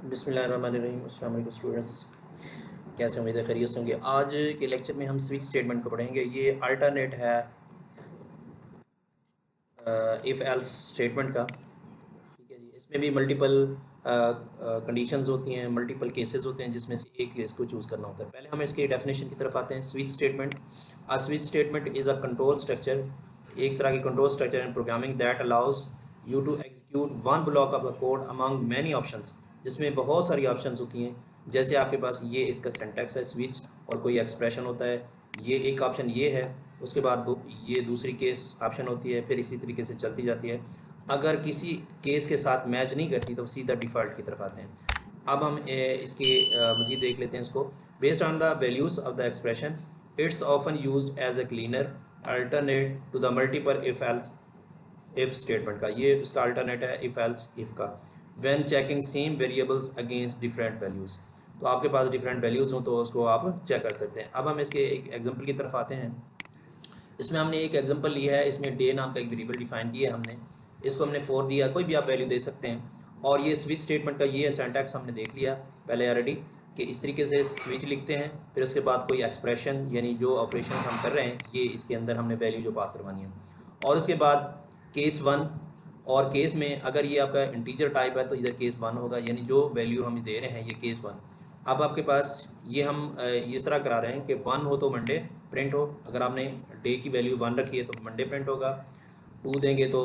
बिस्मिल्लाहिर्रहमानिर्रहीम। अस्सलाम वालेकुम स्टूडेंट्स, कैसे उम्मीद है खैरियत से होंगे। आज के लेक्चर में हम स्विच स्टेटमेंट को पढ़ेंगे। ये अल्टरनेट है इफ़ एल्स स्टेटमेंट का। ठीक है जी, इसमें भी मल्टीपल कंडीशंस होती हैं, मल्टीपल केसेस होते हैं जिसमें से एक केस को चूज़ करना होता है। पहले हम इसके डेफिनेशन की तरफ आते हैं। Switch statement, a switch statement is a control structure, एक तरह की control structure in programming that allows you to execute one block of the code among many options, जिसमें बहुत सारी ऑप्शंस होती हैं। जैसे आपके पास ये इसका सिंटैक्स है स्विच, और कोई एक्सप्रेशन होता है, ये एक ऑप्शन ये है, उसके बाद ये दूसरी केस ऑप्शन होती है, फिर इसी तरीके से चलती जाती है। अगर किसी केस के साथ मैच नहीं करती तो सीधा डिफ़ॉल्ट की तरफ आते हैं। अब हम इसके मज़ीद देख लेते हैं इसको। Based on the values of the expression, it's often used as a cleaner alternate to the multiple if else if statement का। ये इसका अल्टरनेट है इफ एल्स इफ का। When checking same variables against different values, तो आपके पास different values हों तो उसको आप चेक कर सकते हैं। अब हम इसके एक एग्जांपल की तरफ आते हैं। इसमें हमने एक एग्जांपल लिया है, इसमें डे नाम का एक वेरिएबल डिफाइन किया है हमने, इसको हमने 4 दिया, कोई भी आप वैल्यू दे सकते हैं। और ये स्विच स्टेटमेंट का ये सिंटैक्स हमने देख लिया पहले ऑलरेडी कि इस तरीके से स्विच लिखते हैं, फिर उसके बाद कोई एक्सप्रेशन यानी जो ऑपरेशन हम कर रहे हैं ये इसके अंदर हमने वैल्यू जो पास करवानी है। और उसके बाद केस 1, और केस में अगर ये आपका इंटीजर टाइप है तो इधर केस 1 होगा, यानी जो वैल्यू हम दे रहे हैं ये केस 1। अब आपके पास ये हम इस तरह करा रहे हैं कि 1 हो तो मंडे प्रिंट हो। अगर आपने डे की वैल्यू 1 रखी है तो मंडे प्रिंट होगा, 2 देंगे तो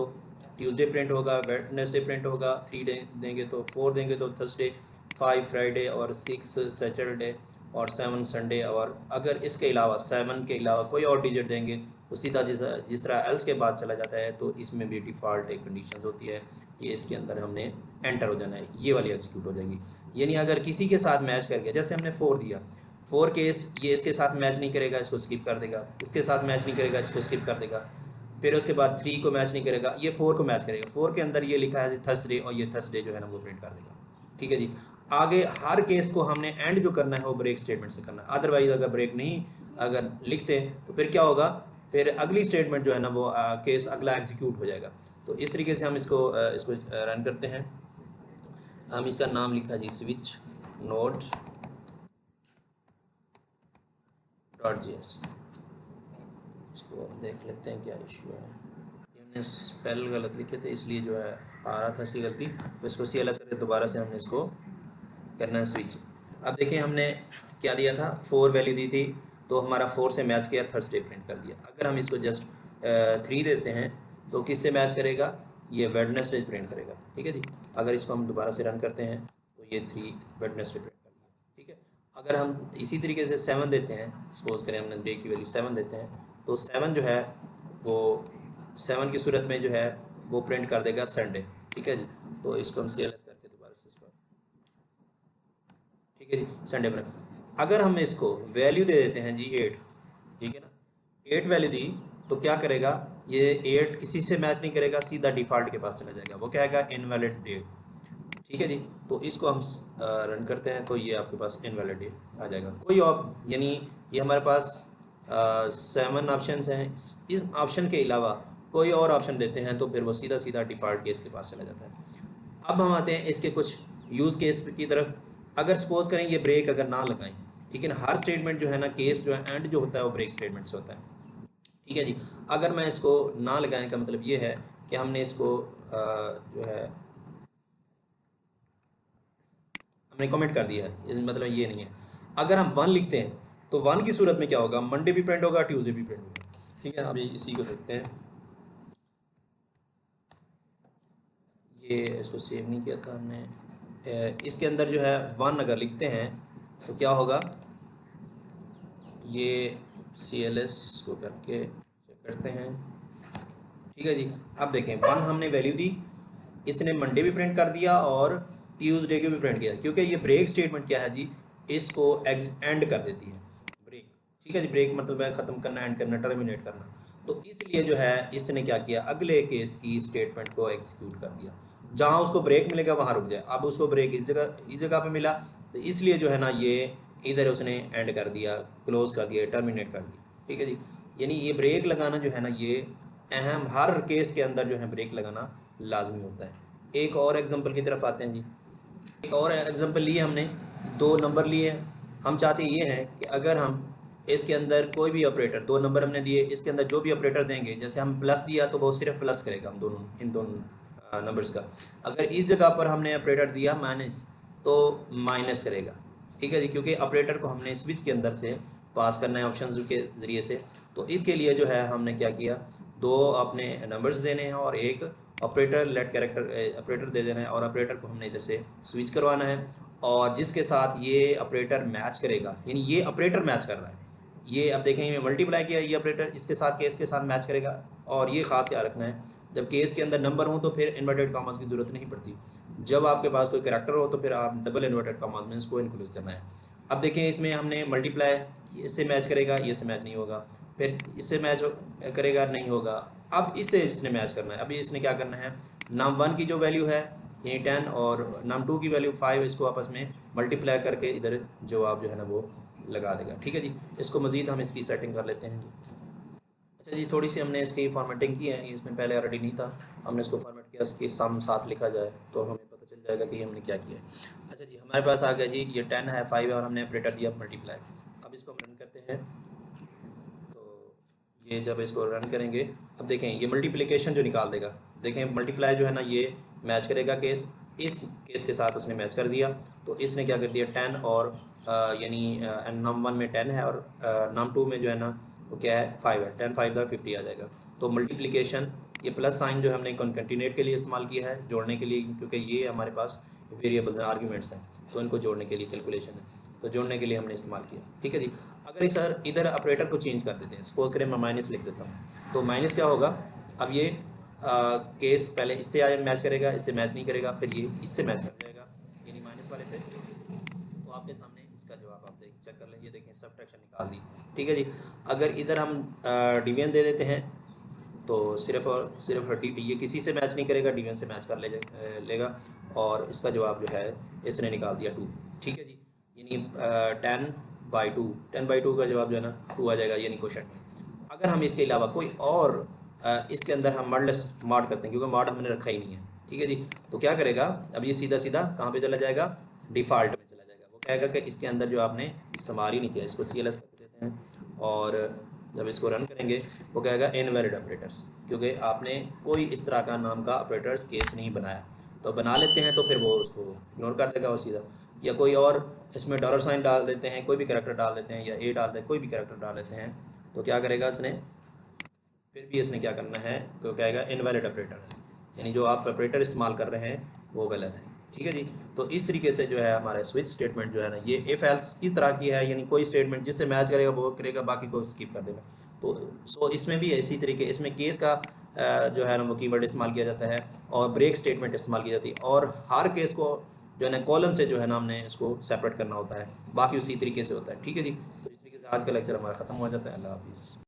ट्यूसडे प्रिंट होगा, वेडनेसडे प्रिंट होगा, 3 देंगे तो 4 देंगे तो थर्सडे, 5 फ्राइडे और 6 सैटरडे और 7 संडे। और अगर इसके अलावा 7 के अलावा कोई और डिजिट देंगे तो सीधा जिस तरह एल्स के बाद चला जाता है, तो इसमें भी डिफ़ॉल्ट एक कंडीशन होती है, ये इसके अंदर हमने एंटर हो जाना है, ये वाली एग्जीक्यूट हो जाएगी। यानी अगर किसी के साथ मैच कर गया, जैसे हमने 4 दिया, 4 केस ये इसके साथ मैच नहीं करेगा, इसको स्किप कर देगा, इसके साथ मैच नहीं करेगा, इसको स्किप कर देगा। फिर उसके बाद 3 को मैच नहीं करेगा, ये 4 को मैच करेगा। 4 के अंदर ये लिखा है थर्सडे, और ये थर्सडे जो है ना वो प्रिंट कर देगा। ठीक है जी। आगे हर केस को हमने एंड जो करना है वो ब्रेक स्टेटमेंट से करना है। अदरवाइज अगर ब्रेक नहीं अगर लिखते तो फिर क्या होगा, फिर अगली स्टेटमेंट जो है ना वो केस अगला एग्जीक्यूट हो जाएगा। तो इस तरीके से हम इसको रन करते हैं। हम इसका नाम लिखा जी स्विच नोड .js। इसको देख लेते हैं क्या इशू है। हमने स्पेल गलत लिखे थे इसलिए जो है आ रहा था इसकी गलती, तो इसको CLS करके दोबारा से हमने इसको करना है स्विच। अब देखिए हमने क्या दिया था, 4 वैल्यू दी थी, तो हमारा 4 से मैच किया, थर्सडे प्रिंट कर दिया। अगर हम इसको जस्ट 3 देते हैं तो किससे मैच करेगा, ये वेडनेसडे प्रिंट करेगा। ठीक है जी। अगर इसको हम दोबारा से रन करते हैं तो ये 3 वेडनेसडे प्रिंट कर दिया। ठीक है। अगर हम इसी तरीके से 7 देते हैं, सपोज करें हमने डे की वैल्यू 7 देते हैं, तो 7 जो है वो 7 की सूरत में जो है वो प्रिंट कर देगा संडे। ठीक है जी। तो इसको हम CLS करके दोबारा से इसको, ठीक है जी, संडे पर। अगर हम इसको वैल्यू दे देते हैं जी 8, ठीक है ना, 8 वैल्यू दी तो क्या करेगा, ये 8 किसी से मैच नहीं करेगा, सीधा डिफ़ॉल्ट के पास चला जाएगा, वो कहेगा इनवैलिड डे। ठीक है जी। तो इसको हम रन करते हैं तो ये आपके पास इनवैलिड डे आ जाएगा। कोई और यानी ये हमारे पास 7 ऑप्शन हैं, इस ऑप्शन के अलावा कोई और ऑप्शन देते हैं तो फिर वो सीधा सीधा डिफ़ॉल्ट केस के पास चला जाता है। अब हम आते हैं इसके कुछ यूज़ केस की तरफ। अगर सपोज करें ये ब्रेक अगर ना लगाएं, ठीक है ना, हर स्टेटमेंट जो है ना, केस जो है एंड जो होता है वो ब्रेक स्टेटमेंट से होता है। ठीक है जी। अगर मैं इसको ना लगाएं का मतलब ये है कि हमने इसको जो है हमने कमेंट कर दिया है, इस मतलब ये नहीं है। अगर हम 1 लिखते हैं तो 1 की सूरत में क्या होगा, मंडे भी प्रिंट होगा, ट्यूसडे भी प्रिंट होगा। ठीक है, अब इसी को देखते हैं। ये इसको सेव नहीं किया था हमने। इसके अंदर जो है 1 अगर लिखते हैं तो क्या होगा, ये CLS को करके चेक करते हैं। ठीक है जी। अब देखें 1 हमने वैल्यू दी, इसने मंडे भी प्रिंट कर दिया और ट्यूसडे को भी प्रिंट किया, क्योंकि ये ब्रेक स्टेटमेंट क्या है जी, इसको एंड कर देती है ब्रेक। ठीक है जी। ब्रेक मतलब है ख़त्म करना, एंड करना, टर्मिनेट करना। तो इसलिए जो है इसने क्या किया, अगले केस की स्टेटमेंट को एग्जीक्यूट कर दिया। जहाँ उसको ब्रेक मिलेगा वहाँ रुक जाए। अब उसको ब्रेक इस जगह पे मिला, तो इसलिए जो है ना ये इधर उसने एंड कर दिया, क्लोज कर दिया, टर्मिनेट कर दिया। ठीक है जी। यानी ये ब्रेक लगाना जो है ना, ये अहम, हर केस के अंदर जो है ब्रेक लगाना लाजमी होता है। एक और एग्जांपल की तरफ आते हैं जी। एक और एग्जांपल लिए हमने, दो नंबर लिए, हम चाहते ये हैं कि अगर हम इसके अंदर कोई भी ऑपरेटर, दो नंबर हमने दिए, इसके अंदर जो भी ऑपरेटर देंगे, जैसे हम प्लस दिया तो वो सिर्फ प्लस करेगा हम दोनों, इन दोनों नंबर्स का। अगर इस जगह पर हमने ऑपरेटर दिया माइनस तो माइनस करेगा, ठीक है जी, क्योंकि ऑपरेटर को हमने स्विच के अंदर से पास करना है ऑप्शंस के ज़रिए से। तो इसके लिए जो है हमने क्या किया, दो अपने नंबर्स देने हैं और एक ऑपरेटर लेट कैरेक्टर ऑपरेटर दे देना है, और ऑपरेटर को हमने इधर से स्विच करवाना है, और जिसके साथ ये ऑपरेटर मैच करेगा, यानी ये ऑपरेटर मैच कर रहा है, ये अब देखेंगे मल्टीप्लाई किया, ये ऑपरेटर इसके साथ केस के साथ मैच करेगा। और ये ख़ास क्या रखना है, जब केस के अंदर नंबर हो तो फिर इन्वर्टेड कॉमास की ज़रूरत नहीं पड़ती, जब आपके पास कोई कैरेक्टर हो तो फिर आप डबल इन्वर्टेड कॉमास में इसको इंक्लूड करना है। अब देखें इसमें हमने मल्टीप्लाई, इससे मैच करेगा, ये से मैच नहीं होगा, फिर इससे मैच करेगा, नहीं होगा, अब इससे इसने मैच करना है। अभी इसने क्या करना है, नम 1 की जो वैल्यू है ये 10 और नम 2 की वैल्यू 5, इसको आपस में मल्टीप्लाई करके इधर जवाब जो है ना वो लगा देगा, ठीक है जी। इसको मज़ीद हम इसकी सेटिंग कर लेते हैं जी। अच्छा जी, थोड़ी सी हमने इसकी फॉर्मेटिंग की है, इसमें पहले ऑलरेडी नहीं था, हमने इसको फॉर्मेट किया, इसके सम साथ लिखा जाए तो हमें पता चल जाएगा कि हमने क्या किया है। अच्छा जी, हमारे पास आ गया जी, ये 10 है, 5 है, और हमने ऑपरेटर दिया मल्टीप्लाई। अब इसको हम रन करते हैं, तो ये जब इसको रन करेंगे, अब देखें ये मल्टीप्लिकेशन जो निकाल देगा, देखें मल्टीप्लाई जो है ना ये मैच करेगा केस, इस केस के साथ उसने मैच कर दिया, तो इसने क्या कर दिया 10 और यानी नम 1 में 10 है और नम 2 में जो है ना वो क्या है 5 है, 10 5 का 50 आ जाएगा। तो मल्टीप्लिकेशन, ये प्लस साइन जो हमने कॉन्केटिनेट के लिए इस्तेमाल किया है, जोड़ने के लिए, क्योंकि ये हमारे पास वेरिएबल्स आर्ग्यूमेंट्स हैं, तो इनको जोड़ने के लिए कैलकुलेशन है, तो जोड़ने के लिए हमने इस्तेमाल किया, ठीक है जी। अगर इस सर इधर ऑपरेटर को चेंज कर देते हैं, सपोज करें मैं माइनस लिख देता हूँ, तो माइनस क्या होगा, अब ये केस पहले इससे आए मैच करेगा, इससे मैच नहीं करेगा, फिर ये इससे मैच कर जाएगा, यानी माइनस वाले से। तो आपके सामने इसका जवाब आप देख चेक कर लें, ये देखें सब्ट्रैक्शन निकाल दी, ठीक है जी। अगर इधर हम डिवीजन दे देते हैं तो सिर्फ और सिर्फ ये किसी से मैच नहीं करेगा, डिवीजन से मैच कर लेगा, और इसका जवाब जो है इसने निकाल दिया 2, ठीक है जी। यानी 10/2, 10/2 का जवाब जो है ना 2 आ जाएगा, यानी क्वोशंट। अगर हम इसके अलावा कोई और इसके अंदर हम मॉडलेस मॉड करते हैं, क्योंकि मॉड हमने रखा ही नहीं है, ठीक है जी, तो क्या करेगा, अब ये सीधा सीधा कहाँ पे चला जाएगा, डिफ़ॉल्ट में चला जाएगा। वो कहेगा कि इसके अंदर जो आपने इस्तेमाल ही नहीं किया, इसको CLS कर देते हैं, और जब इसको रन करेंगे वो कहेगा इनवैलिड ऑपरेटर्स, क्योंकि आपने कोई इस तरह का नाम का ऑपरेटर्स केस नहीं बनाया। तो बना लेते हैं तो फिर वो उसको इग्नोर कर देगा वो सीधा, या कोई और इसमें डॉलर साइन डाल देते हैं, कोई भी कैरेक्टर डाल देते हैं, या ए डाल देते हैं, कोई भी कैरेक्टर डाल देते हैं, तो क्या करेगा इसने, फिर भी इसने क्या करना है, तो कहेगा इनवैलिड ऑपरेटर है, यानी जो आप ऑपरेटर इस्तेमाल कर रहे हैं वो गलत है, ठीक है जी। तो इस तरीके से जो है हमारा स्विच स्टेटमेंट जो है ना ये इफ एल्स की तरह की है, यानी कोई स्टेटमेंट जिससे मैच करेगा वो करेगा, बाकी को स्किप कर देगा। तो सो इसमें भी इसी तरीके, इसमें केस का जो है ना वो कीवर्ड इस्तेमाल किया जाता है, और ब्रेक स्टेटमेंट इस्तेमाल की जाती है, और हर केस को जो है ना कॉलम से जो है ना हमने इसको सेपरेट करना होता है, बाकी उसी तरीके से होता है, ठीक है जी। तो इस तरीके से आज का लेक्चर हमारा ख़त्म हो जाता है। अल्लाह हाफिज़।